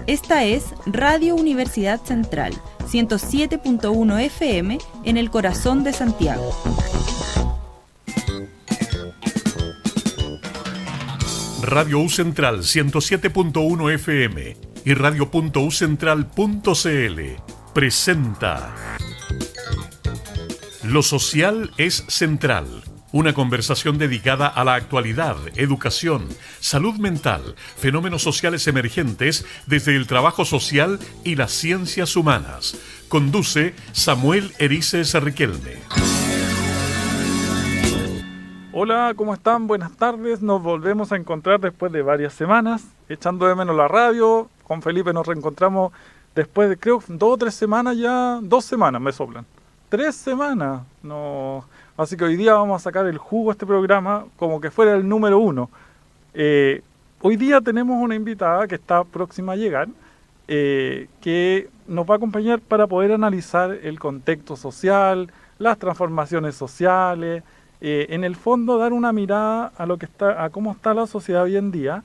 Esta es Radio Universidad Central, 107.1 FM en el corazón de Santiago. Radio U Central 107.1 FM y radio.ucentral.cl presenta Lo social es central. Una conversación dedicada a la actualidad, educación, salud mental, fenómenos sociales emergentes desde el trabajo social y las ciencias humanas. Conduce Samuel Erices Riquelme. Hola, ¿cómo están? Buenas tardes. Nos volvemos a encontrar después de varias semanas, echando de menos la radio. Con Felipe nos reencontramos después de, creo, 2 o 3 semanas ya. 2 semanas me soplan. 3 semanas. No. Así que hoy día vamos a sacar el jugo a este programa como que fuera el número 1. Hoy día tenemos una invitada que está próxima a llegar, que nos va a acompañar para poder analizar el contexto social, las transformaciones sociales, en el fondo dar una mirada a lo que está, a cómo está la sociedad hoy en día,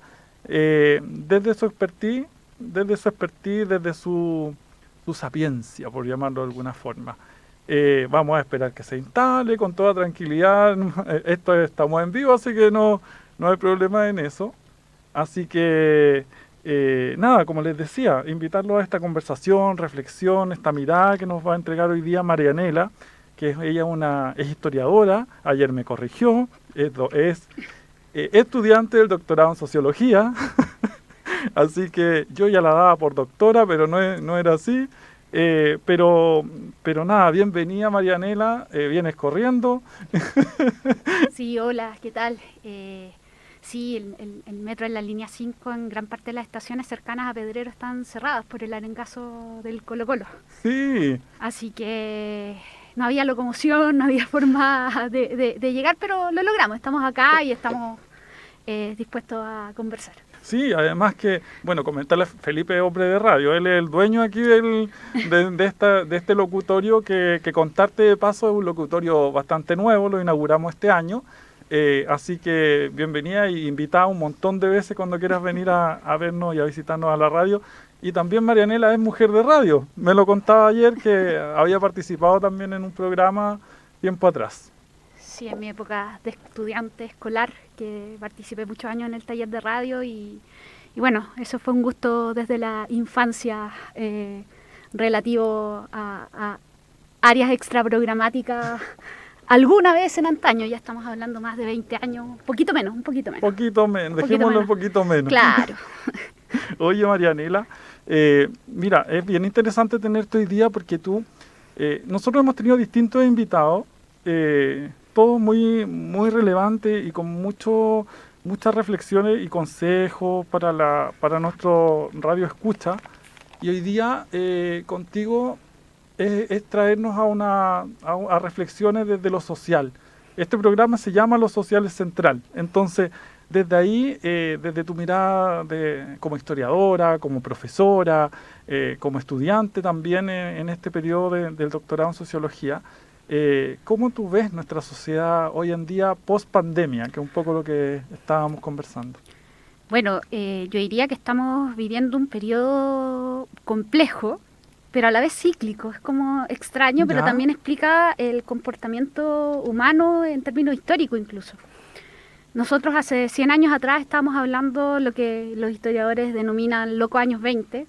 desde su expertise, desde su sapiencia, por llamarlo de alguna forma. Vamos a esperar que se instale con toda tranquilidad. Estamos en vivo, así que no hay problema en eso. Así que, nada, como les decía, invitarlos a esta conversación, reflexión, esta mirada que nos va a entregar hoy día Marianela, que ella es historiadora, ayer me corrigió, es estudiante del doctorado en sociología, así que yo ya la daba por doctora, pero no era así. Pero nada, bienvenida Marianela, vienes corriendo. Sí, hola, ¿qué tal? Sí, el metro en la línea 5 en gran parte de las estaciones cercanas a Pedrero están cerradas por el arengazo del Colo-Colo. Sí. Así que no había locomoción, no había forma de llegar, pero lo logramos, estamos acá y estamos dispuestos a conversar. Sí, además que, bueno, comentarle a Felipe, hombre de radio, él es el dueño aquí de este locutorio que contarte de paso es un locutorio bastante nuevo, lo inauguramos este año, así que bienvenida y invitada un montón de veces cuando quieras venir a vernos y a visitarnos a la radio. Y también Marianela es mujer de radio, me lo contaba ayer que había participado también en un programa tiempo atrás. Sí, en mi época de estudiante escolar, que participé muchos años en el taller de radio y bueno, eso fue un gusto desde la infancia relativo a áreas extraprogramáticas. Alguna vez en antaño, ya estamos hablando más de 20 años, un poquito menos. Dejémoslo un poquito menos. Claro. Oye, Marianela, mira, es bien interesante tenerte hoy día porque nosotros hemos tenido distintos invitados, todos muy, muy relevantes y con muchas reflexiones y consejos para nuestro radio escucha. Y hoy día contigo es traernos a reflexiones desde lo social. Este programa se llama Lo Social es Central. Entonces, desde ahí, desde tu mirada como historiadora, como profesora, como estudiante también en este periodo del doctorado en sociología, ¿cómo tú ves nuestra sociedad hoy en día post-pandemia, que es un poco lo que estábamos conversando? Bueno, yo diría que estamos viviendo un periodo complejo, pero a la vez cíclico. Es como extraño, pero también explica el comportamiento humano en términos históricos incluso. Nosotros hace 100 años atrás estábamos hablando lo que los historiadores denominan locos años 20.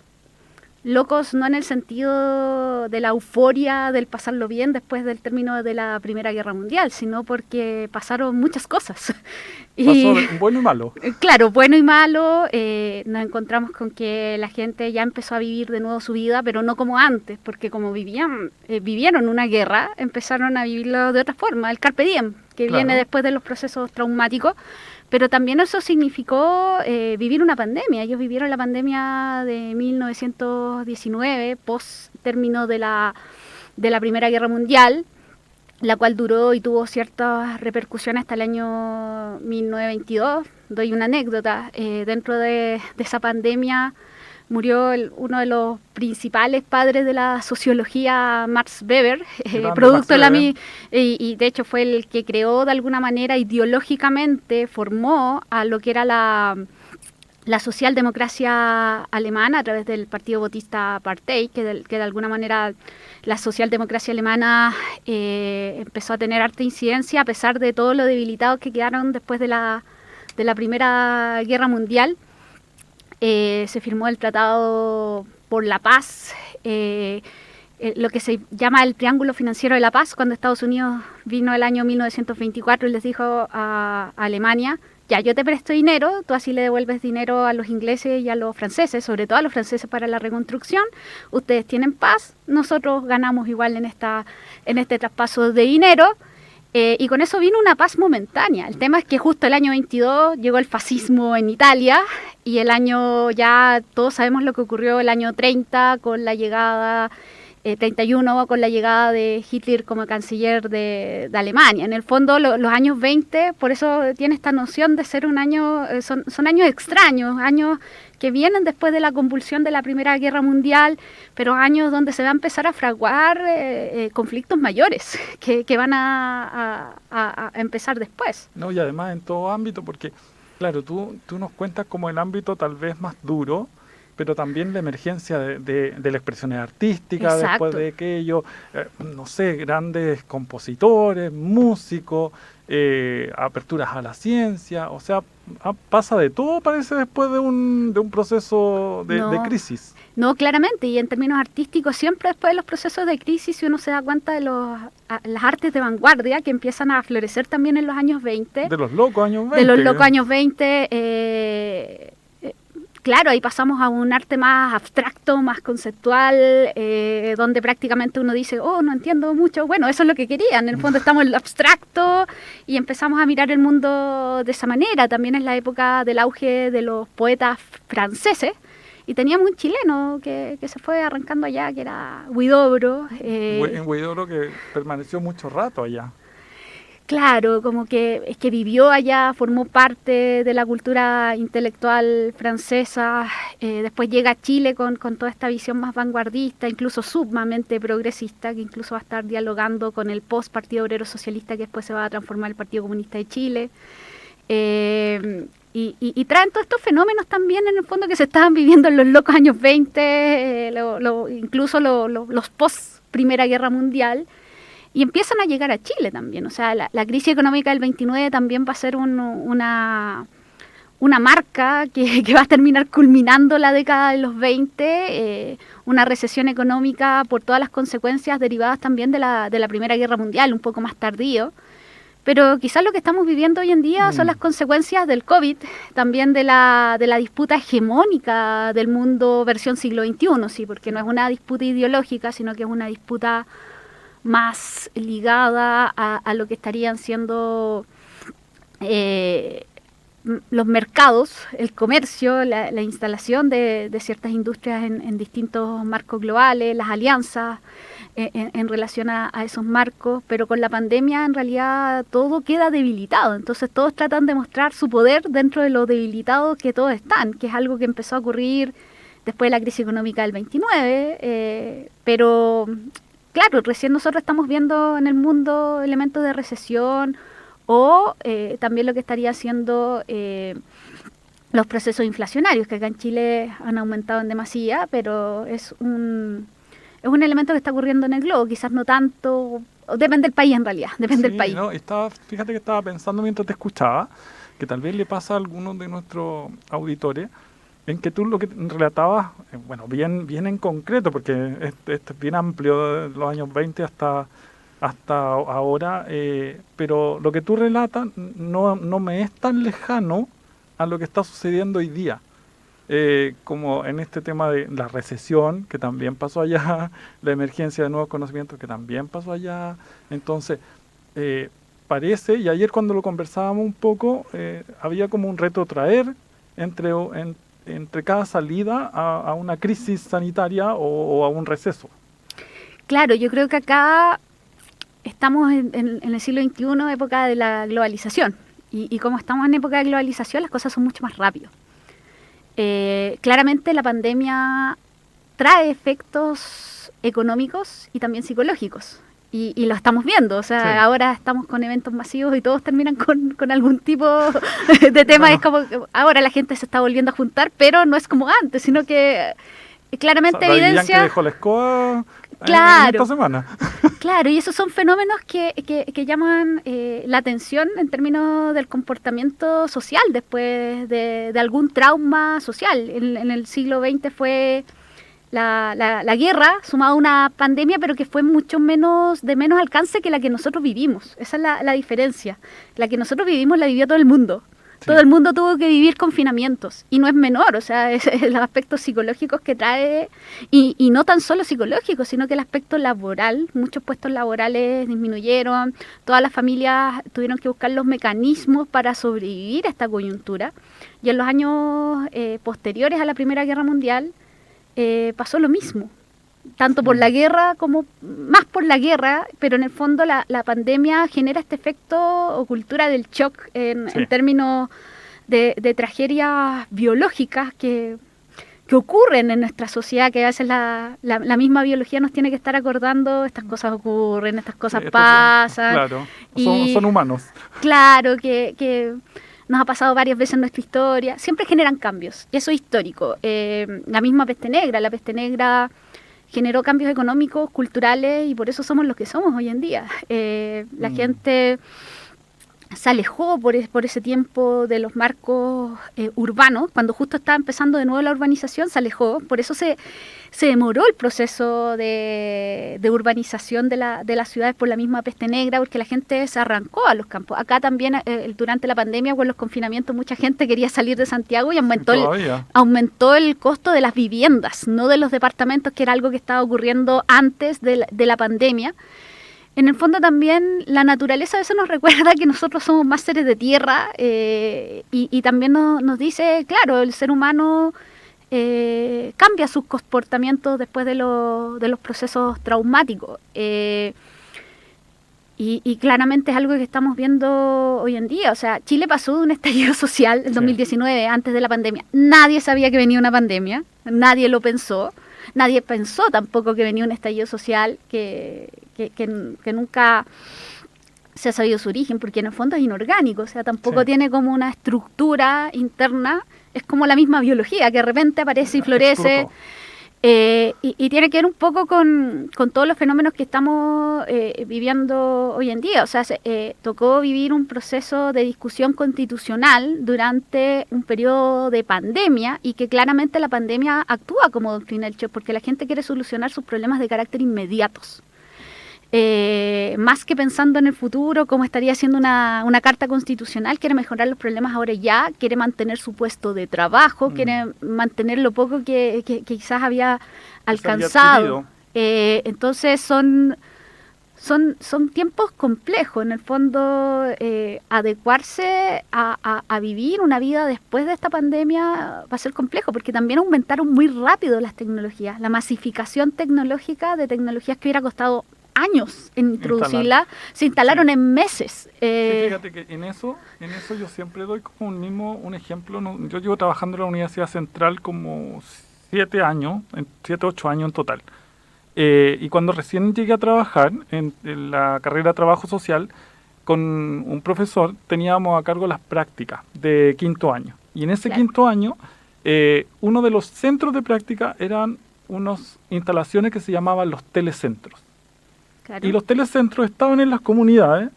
Locos no en el sentido de la euforia del pasarlo bien después del término de la Primera Guerra Mundial, sino porque pasaron muchas cosas. Pasó bueno y malo. Claro, bueno y malo. Nos encontramos con que la gente ya empezó a vivir de nuevo su vida, pero no como antes, porque como vivieron una guerra, empezaron a vivirlo de otra forma, el carpe diem, que viene después de los procesos traumáticos. Pero también eso significó vivir una pandemia. Ellos vivieron la pandemia de 1919, post término de la Primera Guerra Mundial, la cual duró y tuvo ciertas repercusiones hasta el año 1922. Doy una anécdota. Dentro de esa pandemia murió uno de los principales padres de la sociología, Max Weber, producto de la y de hecho fue el que creó de alguna manera ideológicamente, formó a lo que era la socialdemocracia alemana a través del Partido Bautista Partei, que de alguna manera la socialdemocracia alemana empezó a tener harta incidencia a pesar de todo lo debilitados que quedaron después de la Primera Guerra Mundial. Se firmó el Tratado por la Paz, lo que se llama el Triángulo Financiero de la Paz, cuando Estados Unidos vino el año 1924 y les dijo a Alemania: ya, yo te presto dinero, tú así le devuelves dinero a los ingleses y a los franceses, sobre todo a los franceses para la reconstrucción, ustedes tienen paz, nosotros ganamos igual en este traspaso de dinero, y con eso vino una paz momentánea. El tema es que justo el año 22 llegó el fascismo en Italia, y el año, ya todos sabemos lo que ocurrió el año 30 con la llegada... 31 con la llegada de Hitler como canciller de Alemania. En el fondo los años 20, por eso tiene esta noción de ser un año, son años extraños, años que vienen después de la convulsión de la Primera Guerra Mundial, pero años donde se va a empezar a fraguar conflictos mayores que van a empezar después. No, y además en todo ámbito, porque claro, tú nos cuentas como el ámbito tal vez más duro, pero también la emergencia de las expresiones artísticas. Exacto. Después de aquello, no sé, grandes compositores, músicos, aperturas a la ciencia, o sea, pasa de todo, parece, después de un proceso de crisis. No, claramente, y en términos artísticos, siempre después de los procesos de crisis, uno se da cuenta de las artes de vanguardia que empiezan a florecer también en los años 20. De los locos años 20. De los locos años 20, claro, ahí pasamos a un arte más abstracto, más conceptual, donde prácticamente uno dice, no entiendo mucho. Bueno, eso es lo que querían. En el fondo estamos en lo abstracto y empezamos a mirar el mundo de esa manera. También es la época del auge de los poetas franceses. Y teníamos un chileno que se fue arrancando allá, que era Huidobro. Huidobro, que permaneció mucho rato allá. Claro, como que es que vivió allá, formó parte de la cultura intelectual francesa, después llega a Chile con toda esta visión más vanguardista, incluso sumamente progresista, que incluso va a estar dialogando con el post-Partido Obrero Socialista, que después se va a transformar en el Partido Comunista de Chile. Y traen todos estos fenómenos también, en el fondo, que se estaban viviendo en los locos años 20, incluso los post-Primera Guerra Mundial. Y empiezan a llegar a Chile también. O sea, la crisis económica del 29 también va a ser una marca que va a terminar culminando la década de los 20, una recesión económica por todas las consecuencias derivadas también de la Primera Guerra Mundial, un poco más tardío. Pero quizás lo que estamos viviendo hoy en día son las consecuencias del COVID, también de la disputa hegemónica del mundo versión siglo XXI, sí, porque no es una disputa ideológica, sino que es una disputa más ligada a lo que estarían siendo los mercados, el comercio, la instalación de ciertas industrias en distintos marcos globales, las alianzas en relación a esos marcos, pero con la pandemia en realidad todo queda debilitado, entonces todos tratan de mostrar su poder dentro de lo debilitados que todos están, que es algo que empezó a ocurrir después de la crisis económica del 29, pero... Claro, recién nosotros estamos viendo en el mundo elementos de recesión o también lo que estaría haciendo los procesos inflacionarios, que acá en Chile han aumentado en demasía, pero es un elemento que está ocurriendo en el globo, quizás no tanto, depende del país en realidad, depende del país. No, fíjate que estaba pensando mientras te escuchaba, que tal vez le pasa a algunos de nuestros auditores, en que tú lo que relatabas, bueno, bien en concreto, porque esto es bien amplio, de los años 20 hasta ahora, pero lo que tú relatas no me es tan lejano a lo que está sucediendo hoy día. Como en este tema de la recesión, que también pasó allá, la emergencia de nuevos conocimientos, que también pasó allá. Entonces, parece, y ayer cuando lo conversábamos un poco, había como un retrotraer entre cada salida a una crisis sanitaria o a un receso. Claro, yo creo que acá estamos en el siglo XXI, época de la globalización. Y como estamos en época de globalización, las cosas son mucho más rápidas. Claramente la pandemia trae efectos económicos y también psicológicos. Y lo estamos viendo, o sea, Sí. ahora estamos con eventos masivos y todos terminan con algún tipo de tema. Bueno. Es como que ahora la gente se está volviendo a juntar, pero no es como antes, sino que claramente Daddy Yankee evidencia... dejó la escoba en Claro. esta semana. Claro, y esos son fenómenos que llaman la atención en términos del comportamiento social después de algún trauma social. En el siglo XX fue la guerra sumado a una pandemia, pero que fue mucho de menos alcance que la que nosotros vivimos. Esa es la diferencia. La que nosotros vivimos la vivió todo el mundo. Sí. Todo el mundo tuvo que vivir confinamientos y no es menor, o sea, es los aspectos psicológicos que trae y no tan solo psicológicos, sino que el aspecto laboral, muchos puestos laborales disminuyeron, todas las familias tuvieron que buscar los mecanismos para sobrevivir a esta coyuntura y en los años posteriores a la Primera Guerra Mundial pasó lo mismo. Tanto por la guerra como más por la guerra, pero en el fondo la pandemia genera este efecto o cultura del shock en términos de tragedias biológicas que ocurren en nuestra sociedad, que a veces la misma biología nos tiene que estar acordando, estas cosas ocurren, estas cosas pasan. Claro, y, son humanos. Claro, que nos ha pasado varias veces en nuestra historia, siempre generan cambios, y eso es histórico. La misma peste negra generó cambios económicos, culturales, y por eso somos los que somos hoy en día. La gente se alejó por ese tiempo de los marcos urbanos, cuando justo estaba empezando de nuevo la urbanización, se alejó, por eso se demoró el proceso de urbanización de las ciudades por la misma peste negra, porque la gente se arrancó a los campos. Acá también durante la pandemia, con los confinamientos, mucha gente quería salir de Santiago y aumentó el costo de las viviendas, no de los departamentos, que era algo que estaba ocurriendo antes de la pandemia. En el fondo también la naturaleza a veces nos recuerda que nosotros somos más seres de tierra y también nos dice, claro, el ser humano cambia sus comportamientos después de los procesos traumáticos. Y claramente es algo que estamos viendo hoy en día. O sea, Chile pasó de un estallido social en 2019, antes de la pandemia. Nadie sabía que venía una pandemia, nadie lo pensó. Nadie pensó tampoco que venía un estallido social que nunca se ha sabido su origen, porque en el fondo es inorgánico, o sea, tampoco tiene como una estructura interna, es como la misma biología, que de repente aparece y florece, y tiene que ver un poco con todos los fenómenos que estamos viviendo hoy en día. O sea, tocó vivir un proceso de discusión constitucional durante un periodo de pandemia, y que claramente la pandemia actúa como doctrina del shock, porque la gente quiere solucionar sus problemas de carácter inmediatos. Más que pensando en el futuro, como estaría haciendo una carta constitucional, quiere mejorar los problemas ahora ya, quiere mantener su puesto de trabajo, quiere mantener lo poco que quizás había alcanzado. Entonces son tiempos complejos. En el fondo, adecuarse a vivir una vida después de esta pandemia va a ser complejo, porque también aumentaron muy rápido las tecnologías. La masificación tecnológica de tecnologías que hubiera costado años en introducirla, se instalaron en meses. Fíjate que en eso yo siempre doy como un ejemplo. Yo llevo trabajando en la Universidad Central como 7 años, 7, 8 años en total. Y cuando recién llegué a trabajar en la carrera de Trabajo Social, con un profesor teníamos a cargo las prácticas de quinto año. Y en ese quinto año, uno de los centros de práctica eran unas instalaciones que se llamaban los telecentros. Claro. Y los telecentros estaban en las comunidades,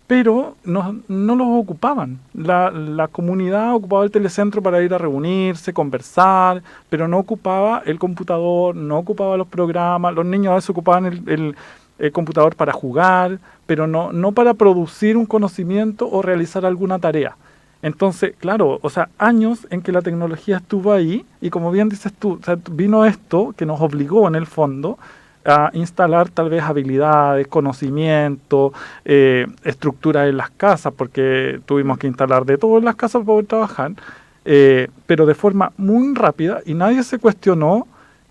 pero no los ocupaban. La comunidad ocupaba el telecentro para ir a reunirse, conversar, pero no ocupaba el computador, no ocupaba los programas. Los niños a veces ocupaban el computador para jugar, pero no para producir un conocimiento o realizar alguna tarea. Entonces, claro, o sea, años en que la tecnología estuvo ahí, y como bien dices tú, o sea, vino esto que nos obligó en el fondo a instalar tal vez habilidades, conocimiento, estructuras en las casas, porque tuvimos que instalar de todo en las casas para poder trabajar, pero de forma muy rápida, y nadie se cuestionó,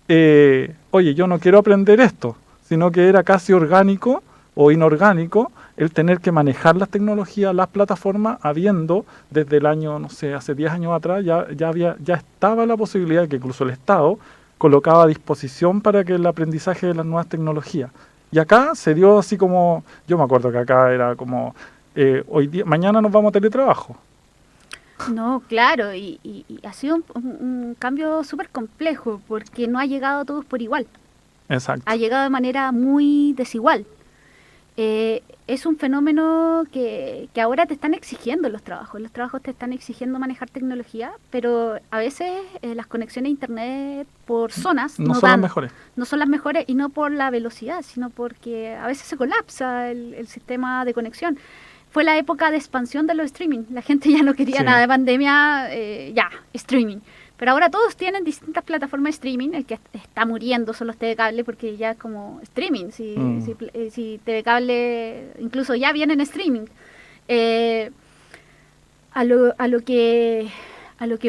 oye, yo no quiero aprender esto, sino que era casi orgánico o inorgánico el tener que manejar las tecnologías, las plataformas, habiendo desde el año, no sé, hace 10 años atrás, ya estaba la posibilidad de que incluso el Estado colocaba a disposición para que el aprendizaje de las nuevas tecnologías. Y acá se dio así como, yo me acuerdo que acá era como, mañana nos vamos a teletrabajo. No, claro, y ha sido un cambio súper complejo porque no ha llegado a todos por igual. Exacto. Ha llegado de manera muy desigual. Es un fenómeno que ahora te están exigiendo los trabajos te están exigiendo manejar tecnología, pero a veces las conexiones a internet por zonas no son las mejores. No son las mejores, y no por la velocidad, sino porque a veces se colapsa el sistema de conexión. Fue la época de expansión de los streaming, la gente ya no quería nada de pandemia, streaming. Pero ahora todos tienen distintas plataformas de streaming. El que está muriendo son los TV cable, porque ya es como streaming. Si TV cable incluso ya viene en streaming. A lo que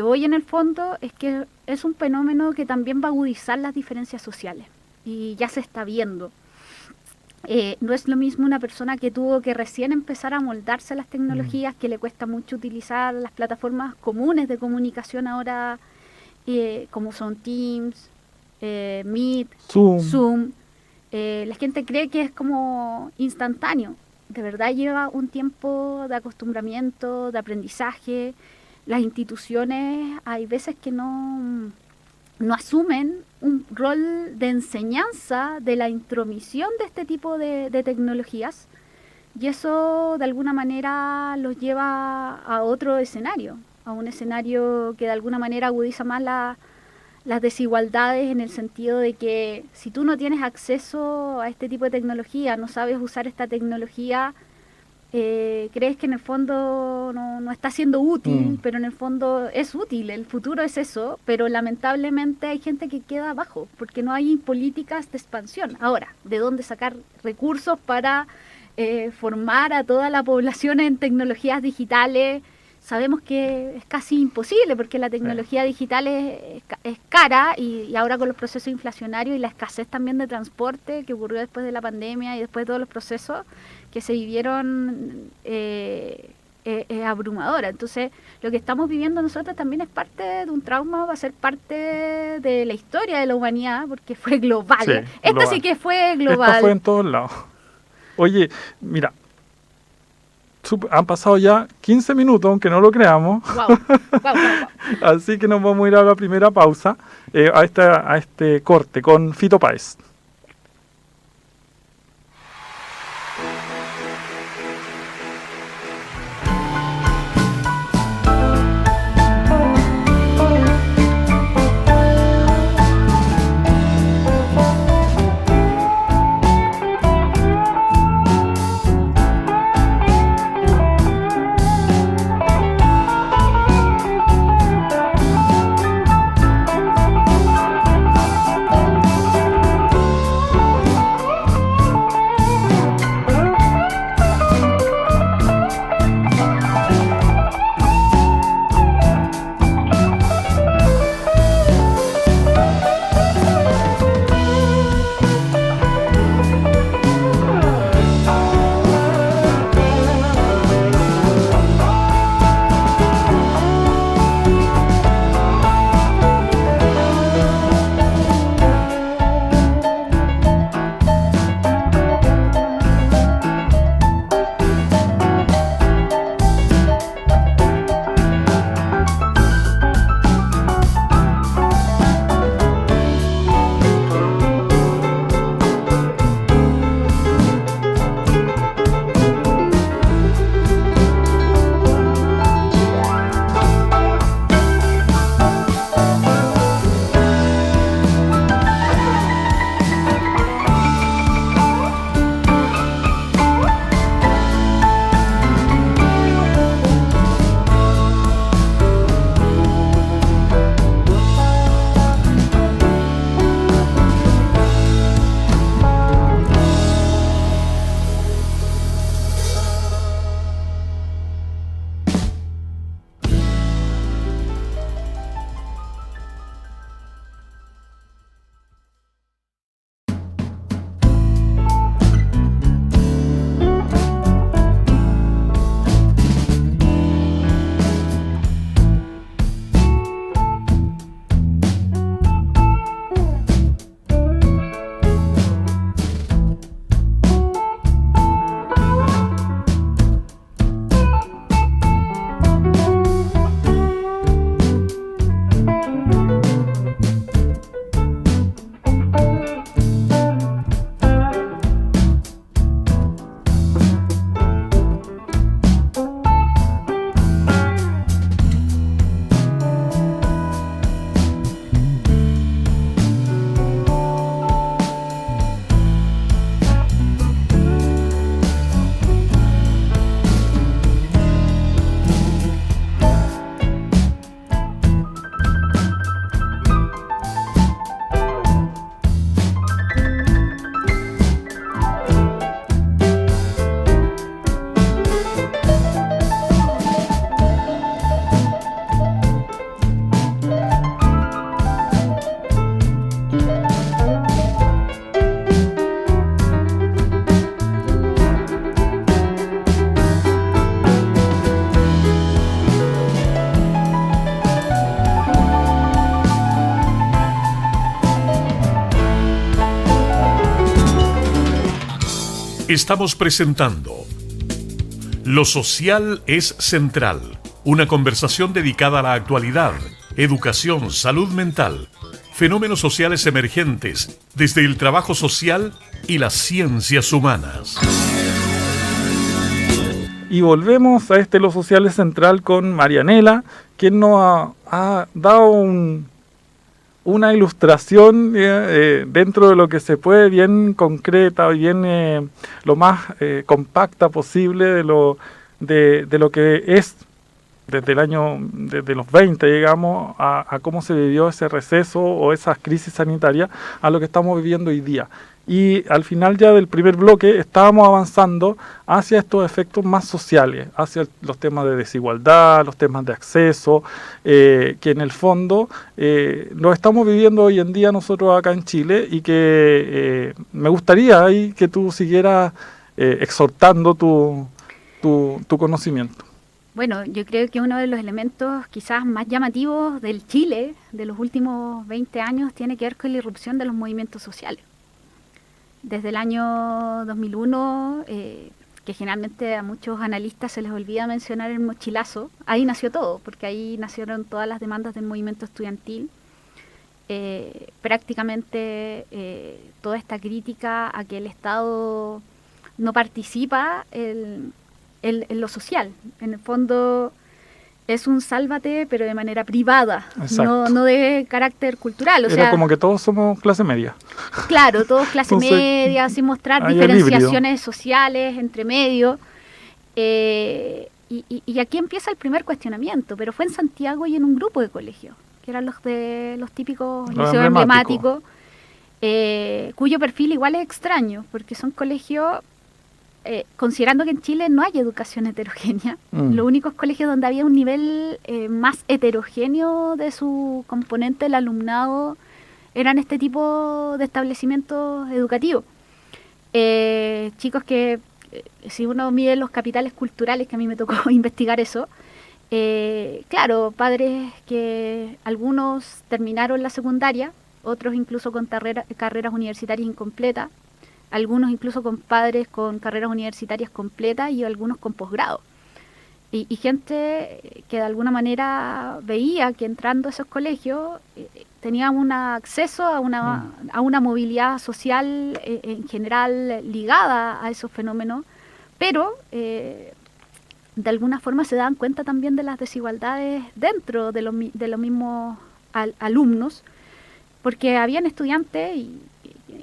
voy en el fondo es que es un fenómeno que también va a agudizar las diferencias sociales. Y ya se está viendo. No es lo mismo una persona que tuvo que recién empezar a moldarse a las tecnologías, que le cuesta mucho utilizar las plataformas comunes de comunicación ahora, como son Teams, Meet, Zoom. La gente cree que es como instantáneo. De verdad lleva un tiempo de acostumbramiento, de aprendizaje. Las instituciones hay veces que no asumen un rol de enseñanza de la intromisión de este tipo de tecnologías, y eso de alguna manera los lleva a otro escenario, a un escenario que de alguna manera agudiza más las desigualdades, en el sentido de que si tú no tienes acceso a este tipo de tecnología, no sabes usar esta tecnología, crees que en el fondo no está siendo útil, pero en el fondo es útil, el futuro es eso, pero lamentablemente hay gente que queda abajo, porque no hay políticas de expansión. Ahora, ¿de dónde sacar recursos para formar a toda la población en tecnologías digitales? Sabemos que es casi imposible, porque la tecnología digital es cara, y ahora con los procesos inflacionarios y la escasez también de transporte que ocurrió después de la pandemia y después de todos los procesos que se vivieron, es abrumadora. Entonces, lo que estamos viviendo nosotros también es parte de un trauma, va a ser parte de la historia de la humanidad, porque fue global. Sí, Esta sí que fue global. Esta fue en todos lados. Oye, mira, han pasado ya 15 minutos, aunque no lo creamos. Wow. Así que nos vamos a ir a la primera pausa, a este corte con Fito Páez. Estamos presentando Lo Social es Central, una conversación dedicada a la actualidad, educación, salud mental, fenómenos sociales emergentes desde el trabajo social y las ciencias humanas. Y volvemos a Lo Social es Central con Marianela, quien nos ha dado una ilustración dentro de lo que se puede, bien concreta, bien lo más compacta posible de lo que es desde los 20, digamos, a cómo se vivió ese receso o esas crisis sanitarias a lo que estamos viviendo hoy día. Y al final ya del primer bloque estábamos avanzando hacia estos efectos más sociales, hacia los temas de desigualdad, los temas de acceso, que en el fondo lo estamos viviendo hoy en día nosotros acá en Chile, y que me gustaría ahí que tú siguieras exhortando tu conocimiento. Bueno, yo creo que uno de los elementos quizás más llamativos del Chile de los últimos 20 años tiene que ver con la irrupción de los movimientos sociales. Desde el año 2001, que generalmente a muchos analistas se les olvida mencionar el mochilazo, ahí nació todo, porque ahí nacieron todas las demandas del movimiento estudiantil. Prácticamente toda esta crítica a que el Estado no participa en lo social. En el fondo es un sálvate, pero de manera privada, no de carácter cultural. Era como que todos somos clase media. Claro, todos clase media, sin mostrar diferenciaciones sociales entre medio. Y aquí empieza el primer cuestionamiento, pero fue en Santiago y en un grupo de colegios, que eran los típicos liceos emblemáticos, cuyo perfil igual es extraño, porque son colegios, considerando que en Chile no hay educación heterogénea, los únicos colegios donde había un nivel más heterogéneo de su componente del alumnado eran este tipo de establecimientos educativos. Chicos que, si uno mide los capitales culturales, que a mí me tocó investigar eso, claro, padres que algunos terminaron la secundaria, otros incluso con carreras universitarias incompletas, algunos incluso con padres con carreras universitarias completas y algunos con posgrado. Y gente que de alguna manera veía que entrando a esos colegios tenían un acceso a una movilidad social en general ligada a esos fenómenos, pero de alguna forma se dan cuenta también de las desigualdades dentro de los mismos alumnos, porque habían estudiantes, y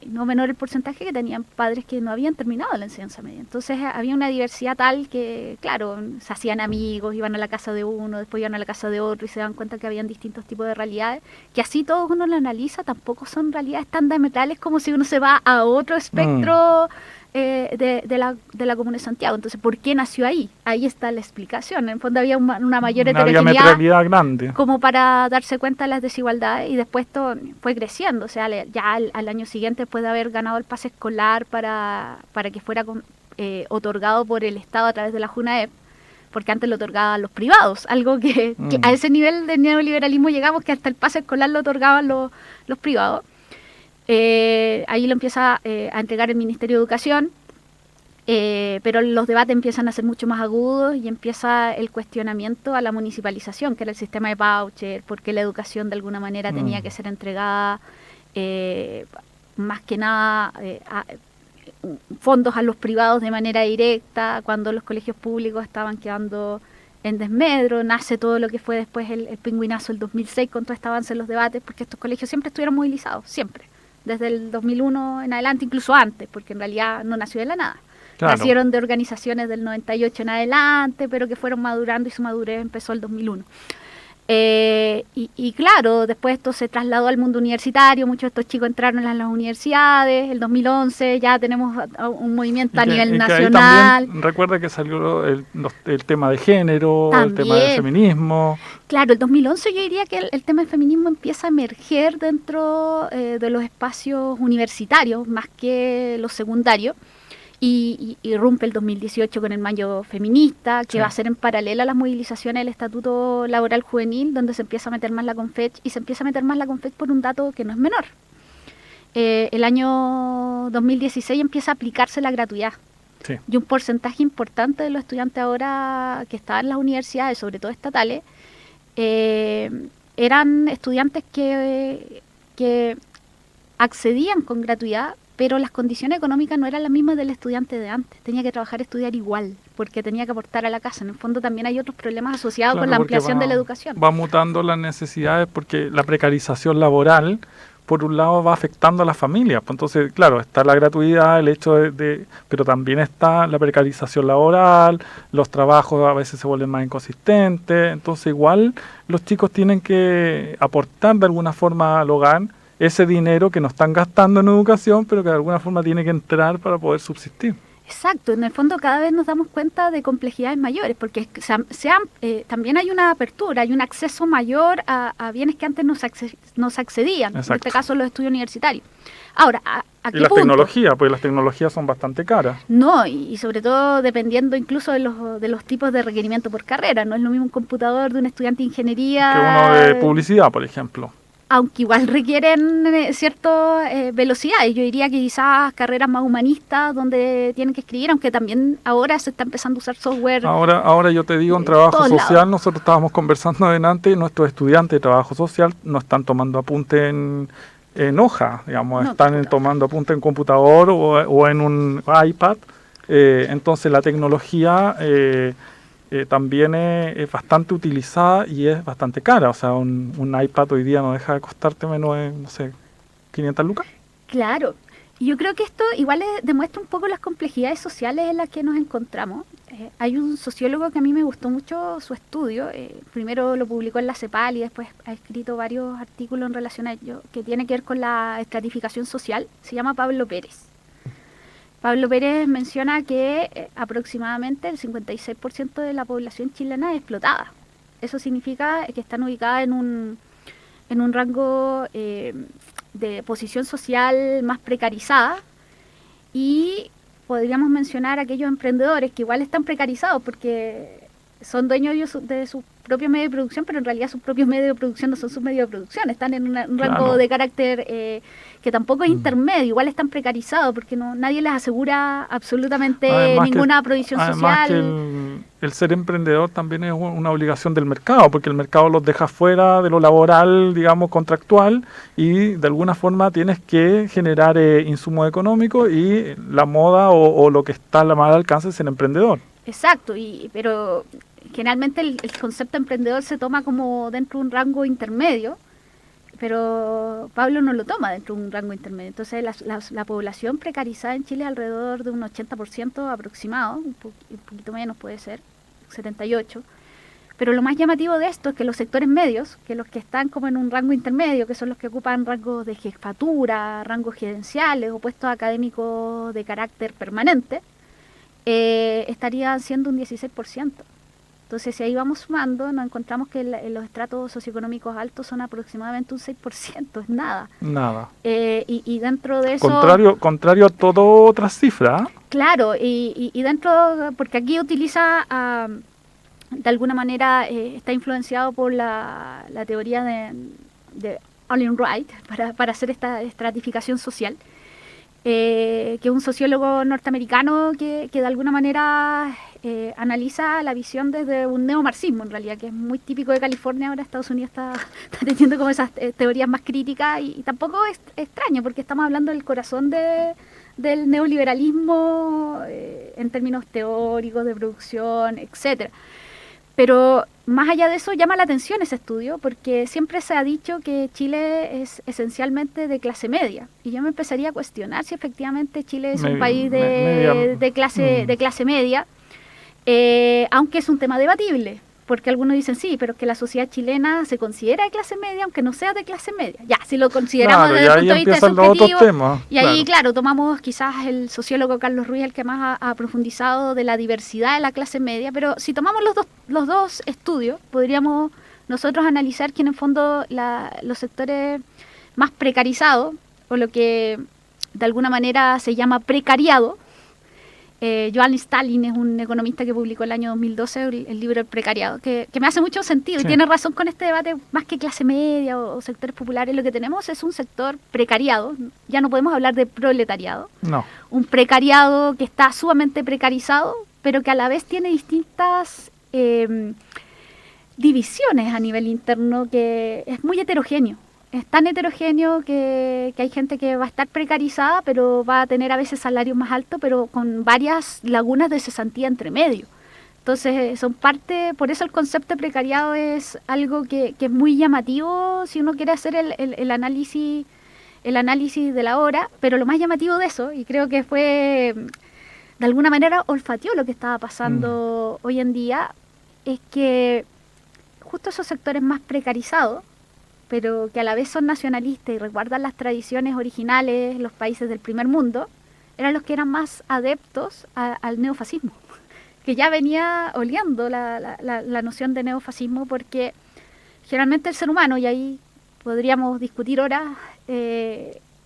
no menor el porcentaje, que tenían padres que no habían terminado la enseñanza media. Entonces había una diversidad tal que, claro, se hacían amigos, iban a la casa de uno, después iban a la casa de otro, y se dan cuenta que habían distintos tipos de realidades, que así todo uno lo analiza, tampoco son realidades tan diametrales como si uno se va a otro espectro de la Comuna de Santiago. Entonces, ¿por qué nació ahí? Ahí está la explicación. En el fondo había una mayor heterogeneidad grande, como para darse cuenta de las desigualdades, y después esto fue creciendo. O sea, ya al año siguiente, después de haber ganado el pase escolar para que fuera otorgado por el Estado a través de la JUNAEP, porque antes lo otorgaban los privados, algo que a ese nivel de neoliberalismo llegamos, que hasta el pase escolar lo otorgaban los privados. Ahí lo empieza a entregar el Ministerio de Educación, pero los debates empiezan a ser mucho más agudos y empieza el cuestionamiento a la municipalización, que era el sistema de voucher, porque la educación de alguna manera tenía que ser entregada más que nada fondos a los privados de manera directa, cuando los colegios públicos estaban quedando en desmedro. Nace todo lo que fue después el pingüinazo del 2006 con todo este avance en los debates, porque estos colegios siempre estuvieron movilizados, siempre. Desde el 2001 en adelante, incluso antes, porque en realidad no nació de la nada. Claro. Nacieron de organizaciones del 98 en adelante, pero que fueron madurando, y su madurez empezó el 2001. Y claro, después esto se trasladó al mundo universitario, muchos de estos chicos entraron en las universidades, el 2011 ya tenemos un movimiento a nivel nacional. También recuerda que salió el tema de género, también, el tema del feminismo. Claro, el 2011 yo diría que el tema del feminismo empieza a emerger dentro de los espacios universitarios, más que los secundarios. Y irrumpe el 2018 con el Mayo Feminista, que va a ser en paralelo a las movilizaciones del Estatuto Laboral Juvenil, donde se empieza a meter más la Confech, y se empieza a meter más la Confech por un dato que no es menor. El año 2016 empieza a aplicarse la gratuidad Sí. Y un porcentaje importante de los estudiantes ahora que estaban en las universidades, sobre todo estatales, eran estudiantes que accedían con gratuidad, pero las condiciones económicas no eran las mismas del estudiante de antes. Tenía que trabajar, estudiar igual, porque tenía que aportar a la casa. En el fondo también hay otros problemas asociados con la ampliación de la educación. Va mutando las necesidades porque la precarización laboral, por un lado, va afectando a las familias. Pues entonces, claro, está la gratuidad, el hecho pero también está la precarización laboral, los trabajos a veces se vuelven más inconsistentes. Entonces, igual, los chicos tienen que aportar de alguna forma al hogar ese dinero que no están gastando en educación, pero que de alguna forma tiene que entrar para poder subsistir. Exacto, en el fondo cada vez nos damos cuenta de complejidades mayores, porque también hay una apertura, hay un acceso mayor a bienes que antes no se accedían, Exacto. En este caso los estudios universitarios. Ahora, ¿a qué Y las punto? tecnologías, pues las tecnologías son bastante caras. No, y sobre todo dependiendo incluso de los tipos de requerimiento por carrera, no es lo mismo un computador de un estudiante de ingeniería Que uno de publicidad, por ejemplo. Aunque igual requieren cierta velocidad. Y yo diría que quizás carreras más humanistas donde tienen que escribir, aunque también ahora se está empezando a usar software. Ahora yo te digo, en trabajo social, nosotros estábamos conversando delante y nuestros estudiantes de trabajo social no están tomando apunte en hoja, digamos, no, están tomando apunte en computador o en un iPad. Entonces la tecnología también es bastante utilizada y es bastante cara. O sea, un iPad hoy día no deja de costarte menos de, no sé, 500 lucas. Claro. Y yo creo que esto igual demuestra un poco las complejidades sociales en las que nos encontramos. Hay un sociólogo que a mí me gustó mucho su estudio. Primero lo publicó en la CEPAL y después ha escrito varios artículos en relación a ello, que tiene que ver con la estratificación social. Se llama Pablo Pérez. Pablo Pérez menciona que aproximadamente el 56% de la población chilena es explotada. Eso significa que están ubicadas en un rango de posición social más precarizada, y podríamos mencionar a aquellos emprendedores que igual están precarizados porque son dueños de sus propios medios de producción, pero en realidad sus propios medios de producción no son sus medios de producción, están en un rango de carácter que tampoco es intermedio, igual están precarizados porque nadie les asegura absolutamente ninguna provisión social. Que el ser emprendedor también es una obligación del mercado, porque el mercado los deja fuera de lo laboral, digamos, contractual, y de alguna forma tienes que generar insumos económicos, y la moda o lo que está al mal alcance es ser emprendedor. Exacto, pero generalmente el concepto emprendedor se toma como dentro de un rango intermedio, pero Pablo no lo toma dentro de un rango intermedio. Entonces la población precarizada en Chile es alrededor de un 80% aproximado, un poquito menos puede ser, 78%. Pero lo más llamativo de esto es que los sectores medios, que los que están como en un rango intermedio, que son los que ocupan rangos de jefatura, rangos gerenciales o puestos académicos de carácter permanente, estarían siendo un 16%. Entonces, si ahí vamos sumando, nos encontramos que los estratos socioeconómicos altos son aproximadamente un 6%, es nada. Nada. Y dentro de eso... Contrario a toda otra cifra. Claro, y dentro, porque aquí utiliza, de alguna manera, está influenciado por la teoría de Olin Wright para hacer esta estratificación social. Que es un sociólogo norteamericano que de alguna manera analiza la visión desde un neomarxismo, en realidad, que es muy típico de California. Ahora Estados Unidos está teniendo como esas teorías más críticas, y tampoco es extraño, porque estamos hablando del corazón del neoliberalismo en términos teóricos, de producción, etcétera. Pero más allá de eso, llama la atención ese estudio, porque siempre se ha dicho que Chile es esencialmente de clase media. Y yo me empezaría a cuestionar si efectivamente Chile es un país de clase media, aunque es un tema debatible. Porque algunos dicen, sí, pero es que la sociedad chilena se considera de clase media, aunque no sea de clase media. Ya, si lo consideramos desde el punto de vista subjetivo, y ahí, claro, tomamos quizás el sociólogo Carlos Ruiz, el que más ha profundizado de la diversidad de la clase media, pero si tomamos los dos estudios, podríamos nosotros analizar que en el fondo los sectores más precarizados, o lo que de alguna manera se llama precariado, Joan Stalin es un economista que publicó el año 2012 el libro El precariado, que me hace mucho sentido, Sí. y tiene razón con este debate. Más que clase media o sectores populares, lo que tenemos es un sector precariado. Ya no podemos hablar de proletariado. No. Un precariado que está sumamente precarizado, pero que a la vez tiene distintas divisiones a nivel interno, que es muy heterogéneo. Es tan heterogéneo que hay gente que va a estar precarizada, pero va a tener a veces salarios más altos, pero con varias lagunas de cesantía entre medio. Entonces, son parte, por eso el concepto de precariado es algo que es muy llamativo si uno quiere hacer el análisis de la hora, pero lo más llamativo de eso, y creo que fue, de alguna manera, olfateó lo que estaba pasando hoy en día, es que justo esos sectores más precarizados, pero que a la vez son nacionalistas y resguardan las tradiciones originales, los países del primer mundo, eran los que eran más adeptos al neofascismo, que ya venía oleando la noción de neofascismo, porque generalmente el ser humano, y ahí podríamos discutir horas,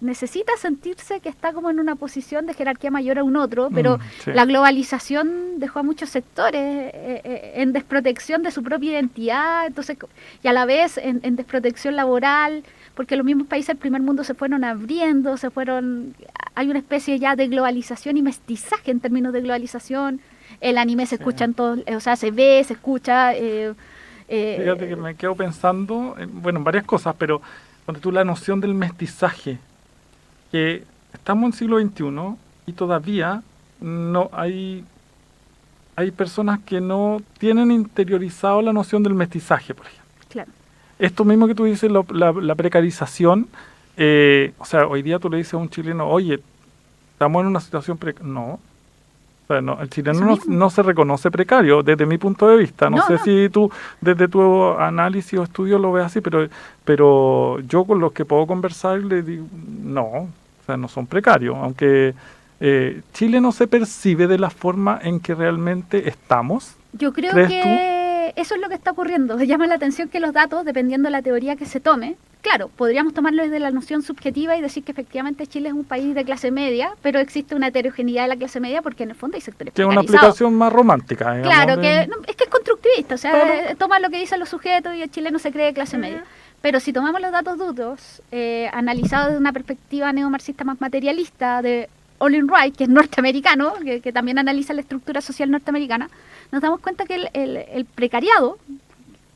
necesita sentirse que está como en una posición de jerarquía mayor a un otro, pero Sí. la globalización dejó a muchos sectores en desprotección de su propia identidad, entonces, y a la vez en desprotección laboral, porque los mismos países del primer mundo se fueron abriendo, hay una especie ya de globalización y mestizaje en términos de globalización. El anime se escucha en todos, o sea, se ve, se escucha. Fíjate que me quedo pensando, en varias cosas, pero cuando tú la noción del mestizaje, que estamos en siglo XXI y todavía no hay personas que no tienen interiorizado la noción del mestizaje, por ejemplo. Claro. Esto mismo que tú dices, la precarización, o sea, hoy día tú le dices a un chileno, oye, estamos en una situación no. O sea, no, el chileno no se reconoce precario, desde mi punto de vista. No sé si tú, desde tu análisis o estudio, lo ves así, pero yo con los que puedo conversar le digo, no, o sea, no son precarios, aunque Chile no se percibe de la forma en que realmente estamos. Yo creo ¿Crees que eso es lo que está ocurriendo. Llama la atención que los datos, dependiendo de la teoría que se tome, claro, podríamos tomarlo desde la noción subjetiva y decir que efectivamente Chile es un país de clase media, pero existe una heterogeneidad de la clase media porque en el fondo hay sectores Que es una precarizados. aplicación más romántica. Digamos, Claro, es que es constructivista, o sea, Claro. toma lo que dicen los sujetos y el chileno se cree de clase media. Pero si tomamos los datos duros, analizados desde una perspectiva neomarxista más materialista de Olin Wright, que es norteamericano, que también analiza la estructura social norteamericana, nos damos cuenta que el precariado,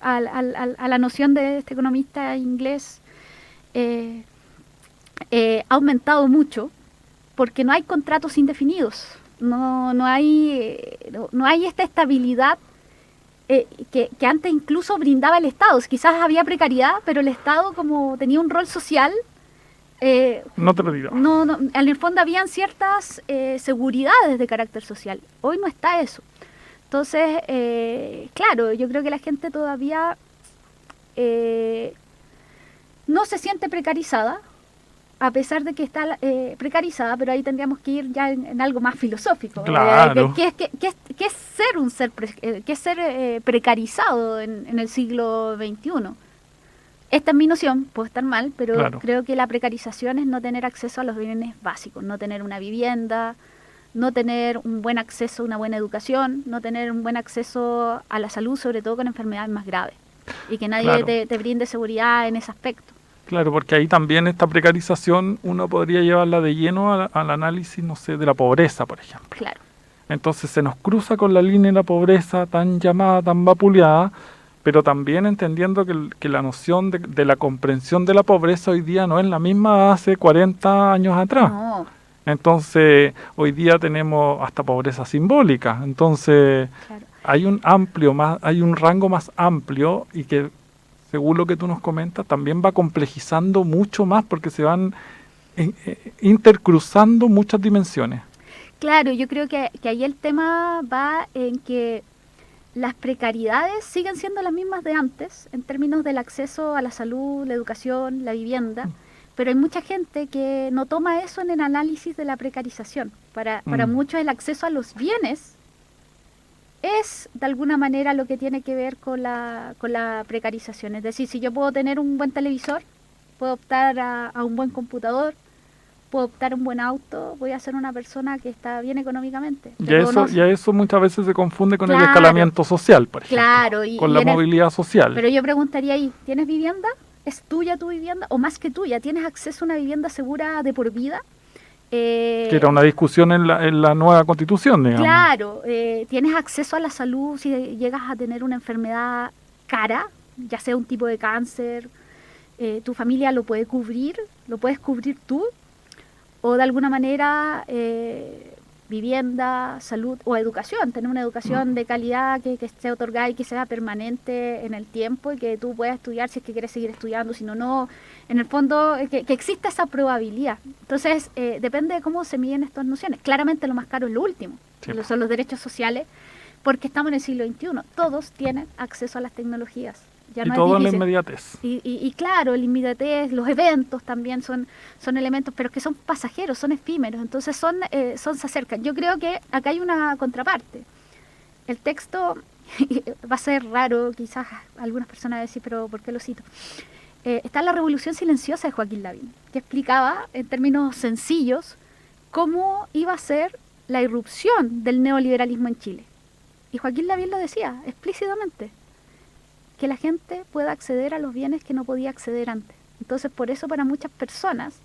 a la noción de este economista inglés, ha aumentado mucho porque no hay contratos indefinidos, no hay esta estabilidad que antes incluso brindaba el Estado. Quizás había precariedad, pero el Estado, como tenía un rol social, No te lo digo. en el fondo habían ciertas seguridades de carácter social. Hoy no está eso. Entonces, claro, yo creo que la gente todavía no se siente precarizada, a pesar de que está precarizada, pero ahí tendríamos que ir ya en algo más filosófico. Claro. ¿Qué es ser precarizado en el siglo XXI? Esta es mi noción, puedo estar mal, pero Claro. creo que la precarización es no tener acceso a los bienes básicos, no tener una vivienda, no tener un buen acceso a una buena educación, no tener un buen acceso a la salud, sobre todo con enfermedades más graves, y que nadie Claro. te brinde seguridad en ese aspecto. Claro, porque ahí también esta precarización uno podría llevarla de lleno al análisis, no sé, de la pobreza, por ejemplo. Claro. Entonces se nos cruza con la línea de la pobreza tan llamada, tan vapuleada, pero también entendiendo que la noción de la comprensión de la pobreza hoy día no es la misma hace 40 años atrás. No, Entonces, hoy día tenemos hasta pobreza simbólica. Entonces, claro. hay un rango más amplio y que, según lo que tú nos comentas, también va complejizando mucho más porque se van intercruzando muchas dimensiones. Claro, yo creo que ahí el tema va en que las precariedades siguen siendo las mismas de antes en términos del acceso a la salud, la educación, la vivienda, pero hay mucha gente que no toma eso en el análisis de la precarización. Para muchos el acceso a los bienes es de alguna manera lo que tiene que ver con la precarización. Es decir, si yo puedo tener un buen televisor, puedo optar a un buen computador, puedo optar a un buen auto, voy a ser una persona que está bien económicamente. Y a eso muchas veces se confunde con el Claro. escalamiento social, por ejemplo. Claro, Con la movilidad social. Pero yo preguntaría ahí, ¿tienes vivienda? ¿Es tuya tu vivienda? O más que tuya, ¿tienes acceso a una vivienda segura de por vida? Que era una discusión en la nueva constitución, digamos. Claro, ¿tienes acceso a la salud si llegas a tener una enfermedad cara, ya sea un tipo de cáncer? ¿Tu familia lo puede cubrir? ¿Lo puedes cubrir tú? O de alguna manera, vivienda, salud o educación, tener una educación de calidad que esté otorgada y que sea permanente en el tiempo y que tú puedas estudiar si es que quieres seguir estudiando, si no, no. En el fondo, que exista esa probabilidad. Entonces, depende de cómo se miden estas nociones. Claramente lo más caro es lo último, Sí. son los derechos sociales, porque estamos en el siglo XXI. Todos tienen acceso a las tecnologías. Ya Y no todo es en la difícil. inmediatez. Y claro, el inmediatez, los eventos también son elementos, pero que son pasajeros, son efímeros, entonces se acercan. Yo creo que acá hay una contraparte. El texto va a ser raro, quizás algunas personas van a decir, pero ¿por qué lo cito? Está La Revolución Silenciosa de Joaquín Lavín, que explicaba en términos sencillos cómo iba a ser la irrupción del neoliberalismo en Chile. Y Joaquín Lavín lo decía explícitamente, que la gente pueda acceder a los bienes que no podía acceder antes. Entonces, por eso para muchas personas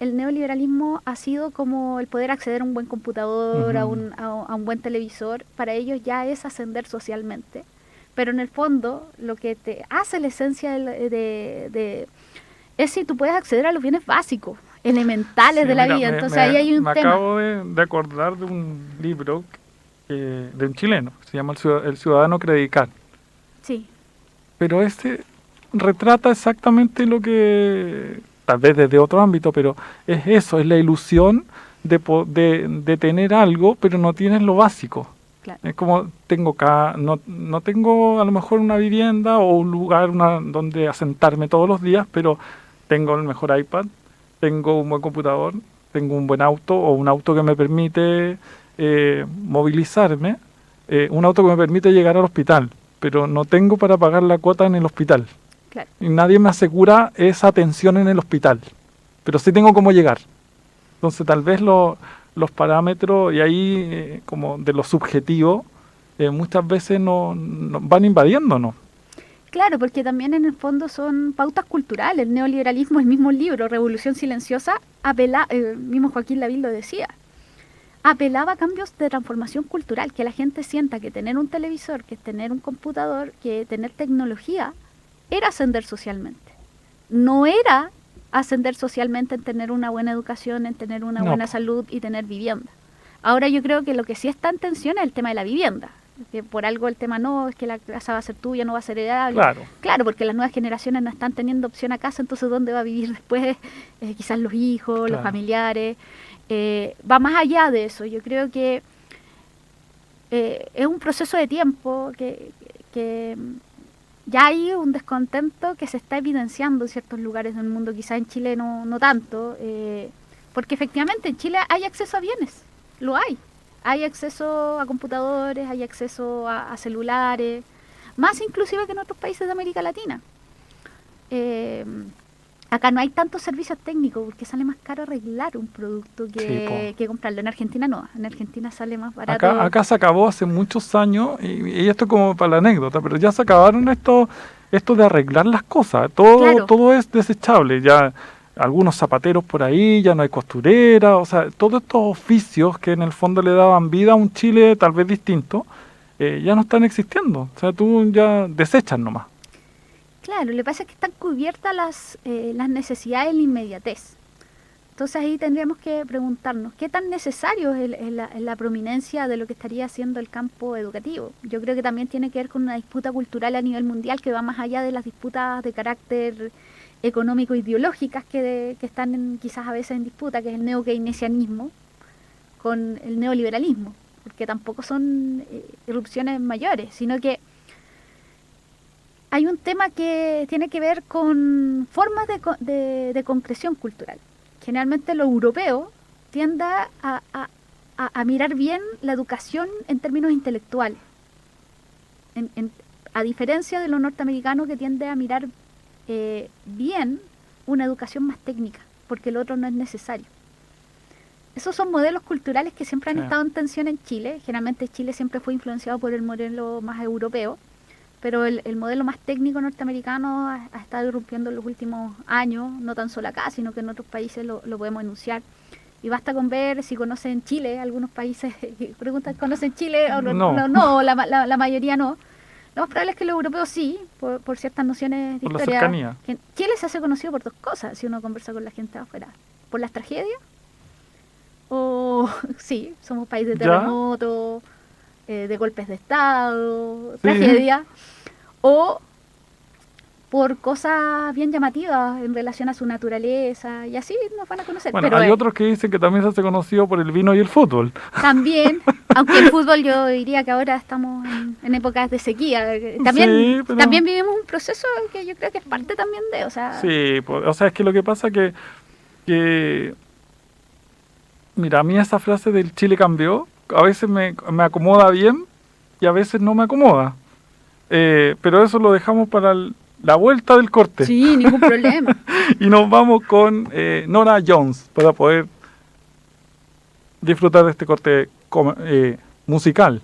el neoliberalismo ha sido como el poder acceder a un buen computador, a un buen televisor. Para ellos ya es ascender socialmente. Pero en el fondo, lo que te hace la esencia es si tú puedes acceder a los bienes básicos, elementales Sí, de la mira, vida. Entonces ahí hay un me tema. acabo de acordar de un libro de un chileno, se llama El Ciudadano Credicar. Sí, Pero este retrata exactamente lo que, tal vez desde otro ámbito, pero es eso, es la ilusión de tener algo, pero no tienes lo básico. claro. Es como no tengo a lo mejor una vivienda o un lugar donde asentarme todos los días, pero tengo el mejor iPad, tengo un buen computador, tengo un buen auto o un auto que me permite movilizarme, un auto que me permite llegar al hospital, pero no tengo para pagar la cuota en el hospital. Claro. Y nadie me asegura esa atención en el hospital, pero sí tengo cómo llegar. Entonces tal vez los parámetros, y ahí como de lo subjetivo, muchas veces no van invadiéndonos. Claro, porque también en el fondo son pautas culturales. El neoliberalismo, el mismo libro, Revolución Silenciosa, mismo Joaquín Lavín lo decía, apelaba a cambios de transformación cultural, que la gente sienta que tener un televisor, que tener un computador, que tener tecnología, era ascender socialmente. No era ascender socialmente en tener una buena educación, en tener una buena salud y tener vivienda. Ahora yo creo que lo que sí está en tensión es el tema de la vivienda. Que por algo el tema no, es que la casa va a ser tuya, no va a ser heredable. Claro, porque las nuevas generaciones no están teniendo opción a casa, entonces ¿dónde va a vivir después? Quizás los hijos, los familiares. Va más allá de eso. Yo creo que es un proceso de tiempo que ya hay un descontento que se está evidenciando en ciertos lugares del mundo, quizás en Chile no tanto, porque efectivamente en Chile hay acceso a bienes, lo hay. Hay acceso a computadores, hay acceso a celulares, más inclusive que en otros países de América Latina. Acá no hay tantos servicios técnicos porque sale más caro arreglar un producto que comprarlo. En Argentina no, en Argentina sale más barato. Acá se acabó hace muchos años, y esto como para la anécdota, pero ya se acabaron esto de arreglar las cosas. Todo es desechable. Ya algunos zapateros por ahí, ya no hay costurera, o sea, todos estos oficios que en el fondo le daban vida a un Chile tal vez distinto, ya no están existiendo. O sea, tú ya desechas nomás. Claro, lo que pasa es que están cubiertas las necesidades en la inmediatez. Entonces ahí tendríamos que preguntarnos, ¿qué tan necesario es la prominencia de lo que estaría haciendo el campo educativo? Yo creo que también tiene que ver con una disputa cultural a nivel mundial que va más allá de las disputas de carácter económico-ideológicas que están quizás a veces en disputa, que es el neo-keynesianismo con el neoliberalismo, porque tampoco son irrupciones mayores, sino que hay un tema que tiene que ver con formas de concreción cultural. Generalmente lo europeo tiende a mirar bien la educación en términos intelectuales, a diferencia de lo norteamericano que tiende a mirar bien una educación más técnica, porque el otro no es necesario. esos son modelos culturales que siempre han Sí. estado en tensión en Chile. Generalmente Chile siempre fue influenciado por el modelo más europeo, pero el modelo más técnico norteamericano ha estado irrumpiendo en los últimos años, no tan solo acá, sino que en otros países lo podemos enunciar. Y basta con ver si conocen Chile, algunos países preguntan, ¿conocen Chile? O no, la mayoría no. Lo más probable es que los europeos sí, por ciertas nociones de Por la historia. cercanía. Chile se hace conocido por dos cosas, si uno conversa con la gente de afuera. Por las tragedias, o sí, somos país de ¿Ya? terremotos, de golpes de Estado, Sí. tragedia, o por cosas bien llamativas en relación a su naturaleza, y así nos van a conocer. Bueno, Pero hay otros que dicen que también se hace conocido por el vino y el fútbol. también, aunque el fútbol yo diría que ahora estamos en épocas de sequía, también, Sí, pero- también vivimos un proceso que yo creo que es parte también de, o sea, Sí, o sea, es que lo que pasa que mira, a mí esa frase del Chile cambió, a veces me acomoda bien y a veces no me acomoda. Pero eso lo dejamos para la vuelta del corte. sí, ningún problema. Y nos vamos con Nora Jones para poder disfrutar de este corte musical.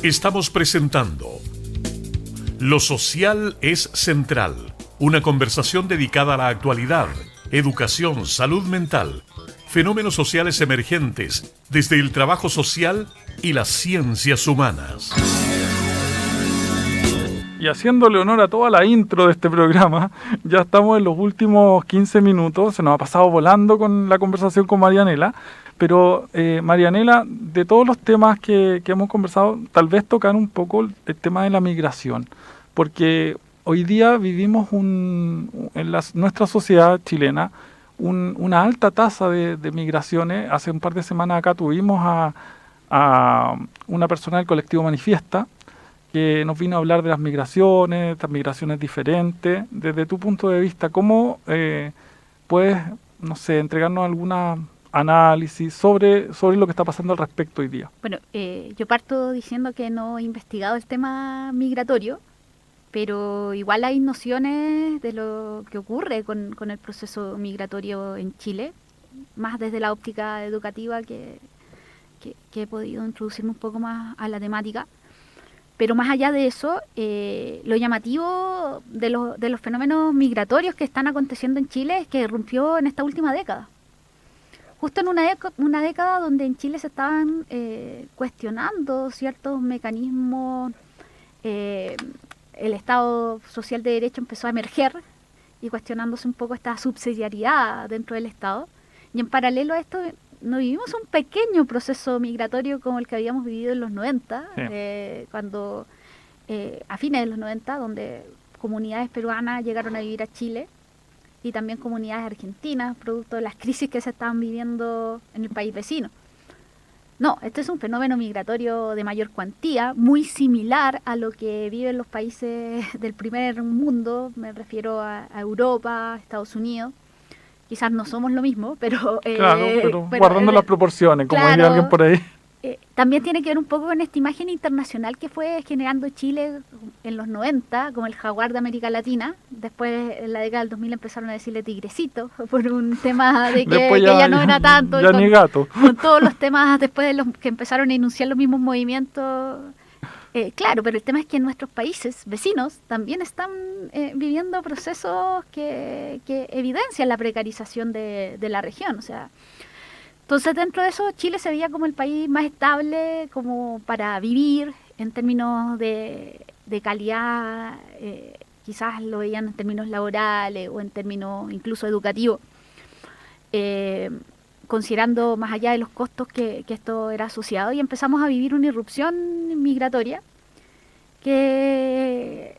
Estamos presentando Lo social es central, una conversación dedicada a la actualidad, educación, salud mental, fenómenos sociales emergentes desde el trabajo social y las ciencias humanas. Y haciéndole honor a toda la intro de este programa, ya estamos en los últimos 15 minutos, se nos ha pasado volando con la conversación con Marianela, pero Marianela, de todos los temas que hemos conversado, tal vez tocar un poco el tema de la migración, porque hoy día vivimos nuestra sociedad chilena una alta tasa de migraciones. Hace un par de semanas acá tuvimos a una persona del colectivo Manifiesta que nos vino a hablar de las migraciones, estas migraciones diferentes. Desde tu punto de vista, ¿cómo puedes, no sé, entregarnos alguna análisis sobre lo que está pasando al respecto hoy día? Bueno, yo parto diciendo que no he investigado el tema migratorio, pero igual hay nociones de lo que ocurre con el proceso migratorio en Chile, más desde la óptica educativa que he podido introducirme un poco más a la temática. Pero más allá de eso, lo llamativo de los fenómenos migratorios que están aconteciendo en Chile es que irrumpió en esta última década. Justo en una década donde en Chile se estaban cuestionando ciertos mecanismos, el Estado social de derecho empezó a emerger y cuestionándose un poco esta subsidiariedad dentro del Estado. Y en paralelo a esto, no vivimos un pequeño proceso migratorio como el que habíamos vivido en los 90, sí. Cuando a fines de los 90, donde comunidades peruanas llegaron a vivir a Chile y también comunidades argentinas, producto de las crisis que se estaban viviendo en el país vecino. No, este es un fenómeno migratorio de mayor cuantía, muy similar a lo que viven los países del primer mundo, me refiero a Europa, Estados Unidos. Quizás no somos lo mismo, pero... Claro, pero guardando las proporciones, como claro, diría alguien por ahí. También tiene que ver un poco con esta imagen internacional que fue generando Chile en los 90, como el jaguar de América Latina. Después, en la década del 2000, empezaron a decirle tigrecito, por un tema de que ya no era tanto. Ya ni gato. Con todos los temas después de los que empezaron a enunciar los mismos movimientos. Claro, pero el tema es que nuestros países vecinos también están viviendo procesos que evidencian la precarización de la región. O sea, entonces dentro de eso Chile se veía como el país más estable como para vivir en términos de calidad, quizás lo veían en términos laborales o en términos incluso educativos. Considerando más allá de los costos que esto era asociado, y empezamos a vivir una irrupción migratoria que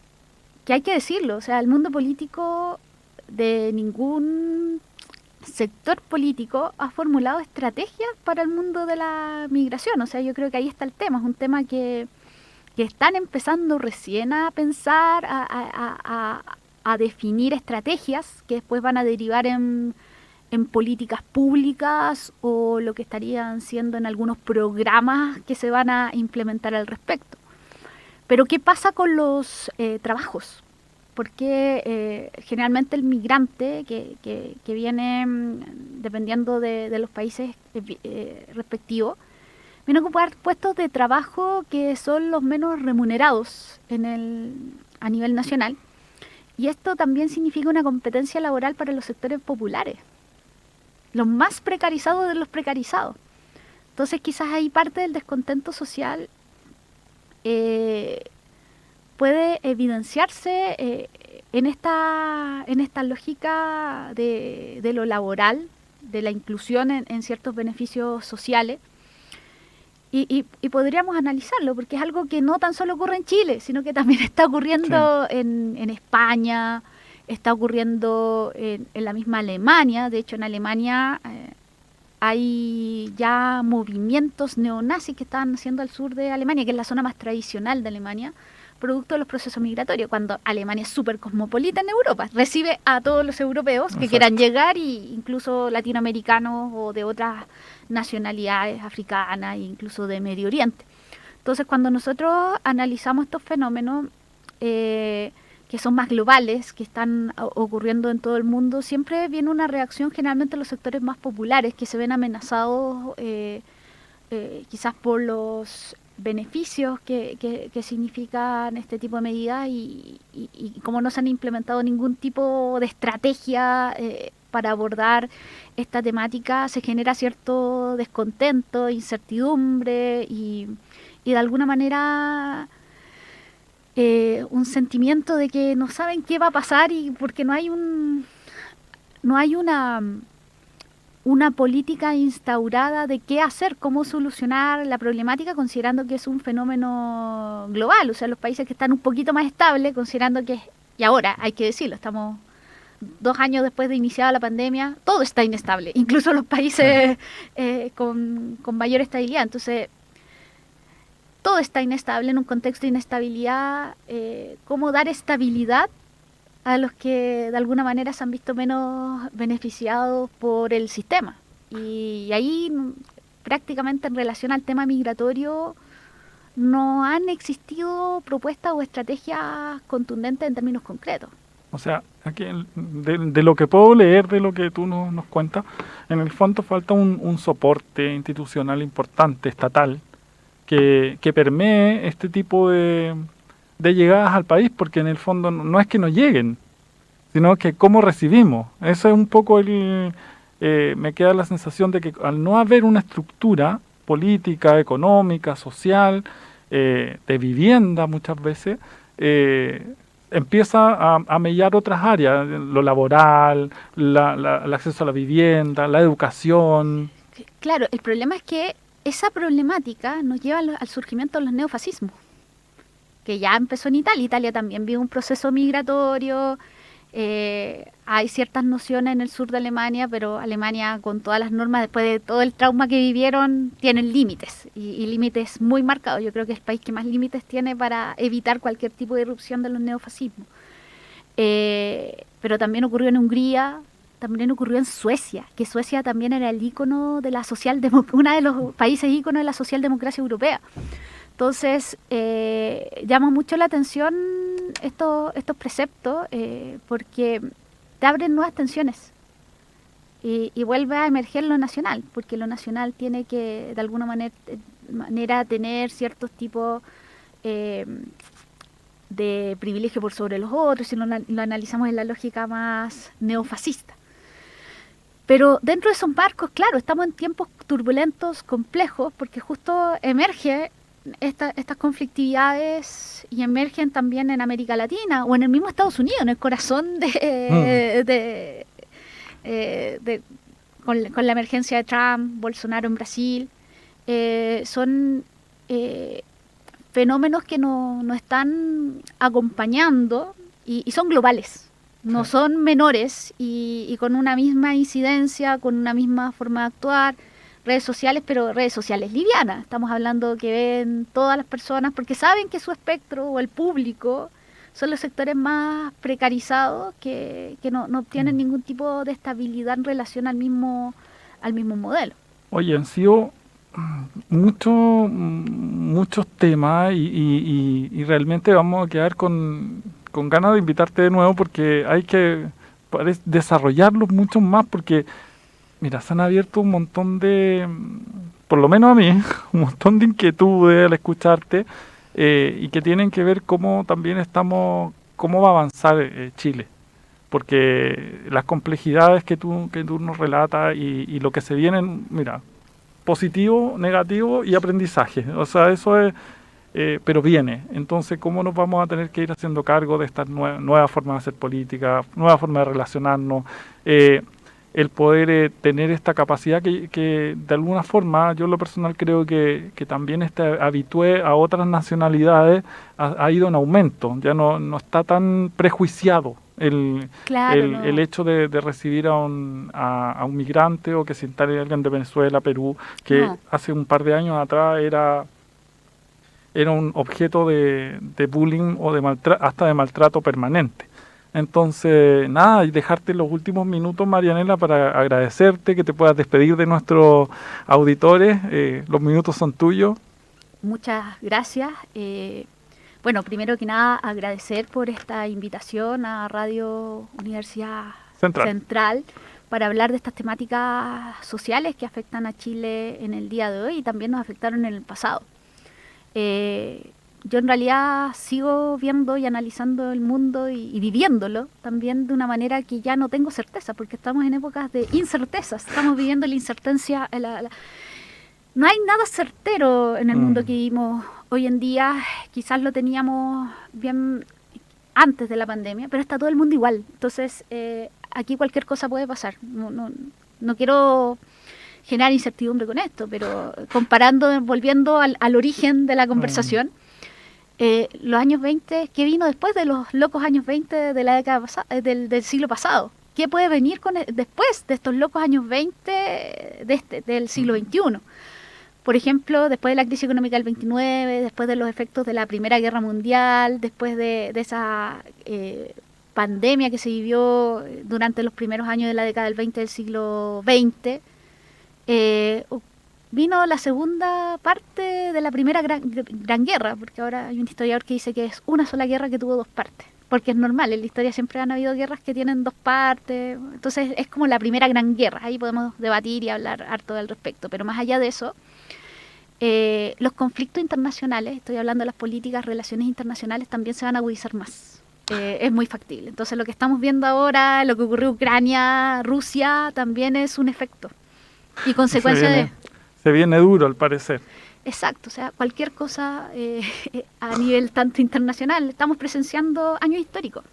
hay que decirlo, o sea, el mundo político de ningún sector político ha formulado estrategias para el mundo de la migración. O sea, yo creo que ahí está el tema, es un tema que están empezando recién a pensar, a definir estrategias que después van a derivar en políticas públicas o lo que estarían siendo en algunos programas que se van a implementar al respecto. Pero ¿qué pasa con los trabajos? Porque generalmente el migrante que viene, dependiendo de los países respectivos, viene a ocupar puestos de trabajo que son los menos remunerados a nivel nacional. Y esto también significa una competencia laboral para los sectores populares, los más precarizados de los precarizados. Entonces quizás ahí parte del descontento social puede evidenciarse en esta lógica de lo laboral, de la inclusión en ciertos beneficios sociales. Y podríamos analizarlo, porque es algo que no tan solo ocurre en Chile, sino que también está ocurriendo sí. en España, está ocurriendo en la misma Alemania. De hecho, en Alemania hay ya movimientos neonazis que están haciendo al sur de Alemania, que es la zona más tradicional de Alemania, producto de los procesos migratorios, cuando Alemania es súper cosmopolita en Europa, recibe a todos los europeos que Exacto. quieran llegar, y incluso latinoamericanos o de otras nacionalidades africanas e incluso de Medio Oriente. Entonces, cuando nosotros analizamos estos fenómenos que son más globales, que están ocurriendo en todo el mundo, siempre viene una reacción generalmente en los sectores más populares que se ven amenazados quizás por los beneficios que significan este tipo de medidas y como no se han implementado ningún tipo de estrategia para abordar esta temática, se genera cierto descontento, incertidumbre y de alguna manera un sentimiento de que no saben qué va a pasar, y porque no hay una política instaurada de qué hacer, cómo solucionar la problemática, considerando que es un fenómeno global. O sea, los países que están un poquito más estables, considerando que, y ahora hay que decirlo, estamos 2 años después de iniciada la pandemia, todo está inestable, incluso los países con mayor estabilidad. Entonces, todo está inestable en un contexto de inestabilidad. ¿Cómo dar estabilidad a los que de alguna manera se han visto menos beneficiados por el sistema? Y ahí, prácticamente en relación al tema migratorio, no han existido propuestas o estrategias contundentes en términos concretos. O sea, aquí de lo que puedo leer, de lo que tú nos cuentas, en el fondo falta un soporte institucional importante, estatal, que permee este tipo de llegadas al país, porque en el fondo no es que no lleguen, sino que cómo recibimos. Eso es un poco me queda la sensación de que al no haber una estructura política, económica, social, de vivienda muchas veces, empieza a mellar otras áreas, lo laboral, el acceso a la vivienda, la educación. Claro, el problema es que esa problemática nos lleva al surgimiento de los neofascismos, que ya empezó en Italia. Italia también vive un proceso migratorio. Hay ciertas nociones en el sur de Alemania, pero Alemania, con todas las normas, después de todo el trauma que vivieron, tienen límites, y límites muy marcados. Yo creo que es el país que más límites tiene para evitar cualquier tipo de irrupción de los neofascismos. Pero también ocurrió en Hungría, también ocurrió en Suecia, que Suecia también era el ícono de la uno de los países íconos de la socialdemocracia europea. Entonces, llama mucho la atención estos preceptos, porque te abren nuevas tensiones y vuelve a emerger lo nacional, porque lo nacional tiene que, de alguna manera tener ciertos tipos de privilegio por sobre los otros, si lo analizamos en la lógica más neofascista. Pero dentro de esos marcos, claro, estamos en tiempos turbulentos, complejos, porque justo emerge estas conflictividades, y emergen también en América Latina o en el mismo Estados Unidos, en el corazón con la emergencia de Trump, Bolsonaro en Brasil. Son fenómenos que nos están acompañando y son globales. No son menores y con una misma incidencia, con una misma forma de actuar, redes sociales, pero redes sociales livianas. Estamos hablando que ven todas las personas porque saben que su espectro o el público son los sectores más precarizados que no obtienen ningún tipo de estabilidad en relación al mismo modelo. Oye, han sido muchos temas y realmente vamos a quedar con ganas de invitarte de nuevo, porque hay que desarrollarlos mucho más, porque mira, se han abierto un montón de, por lo menos a mí, un montón de inquietudes al escucharte, y que tienen que ver cómo va a avanzar Chile, porque las complejidades que tú nos relatas y lo que se vienen, mira, positivo, negativo y aprendizaje, o sea, eso es, pero viene. Entonces, ¿cómo nos vamos a tener que ir haciendo cargo de estas nuevas formas de hacer política, nuevas formas de relacionarnos? El poder tener esta capacidad que de alguna forma, yo en lo personal creo que también habitué a otras nacionalidades ha ido en aumento. Ya no está tan prejuiciado el hecho de recibir a un migrante, o que se instale alguien de Venezuela, Perú, que hace un par de años atrás era un objeto de bullying o hasta de maltrato permanente. Entonces, nada, y dejarte los últimos minutos, Marianela, para agradecerte, que te puedas despedir de nuestros auditores. Los minutos son tuyos. Muchas gracias. Bueno, primero que nada, agradecer por esta invitación a Radio Universidad Central para hablar de estas temáticas sociales que afectan a Chile en el día de hoy y también nos afectaron en el pasado. Yo en realidad sigo viendo y analizando el mundo y viviéndolo también de una manera que ya no tengo certeza, porque estamos en épocas de incertezas, estamos viviendo la incerteza. No hay nada certero en el mundo que vivimos hoy en día. Quizás lo teníamos bien antes de la pandemia, pero está todo el mundo igual. Entonces, aquí cualquier cosa puede pasar. No quiero generar incertidumbre con esto, pero volviendo al origen de la conversación, Los años 20, ¿qué vino después de los locos años 20 de la década del siglo pasado? ¿Qué puede venir después de estos locos años 20 del siglo XXI? Por ejemplo, después de la crisis económica del 29, después de los efectos de la Primera Guerra Mundial, después de esa pandemia que se vivió durante los primeros años de la década del 20 del siglo XX, vino la segunda parte de la primera gran guerra, porque ahora hay un historiador que dice que es una sola guerra que tuvo dos partes, porque es normal, en la historia siempre han habido guerras que tienen dos partes, entonces es como la primera gran guerra, ahí podemos debatir y hablar harto al respecto, pero más allá de eso, los conflictos internacionales, estoy hablando de las políticas, relaciones internacionales, también se van a agudizar más. Es muy factible. Entonces lo que estamos viendo ahora, lo que ocurrió en Ucrania, Rusia, también es un efecto y consecuencia se viene duro, al parecer. Exacto, o sea, cualquier cosa a nivel tanto internacional, estamos presenciando años históricos.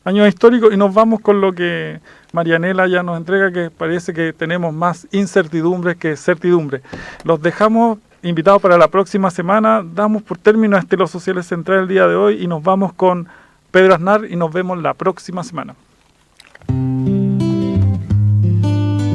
Años históricos, y nos vamos con lo que Marianela ya nos entrega, que parece que tenemos más incertidumbre que certidumbre. Los dejamos invitados para la próxima semana, damos por término a Estelos Sociales Central el día de hoy y nos vamos con Pedro Aznar y nos vemos la próxima semana.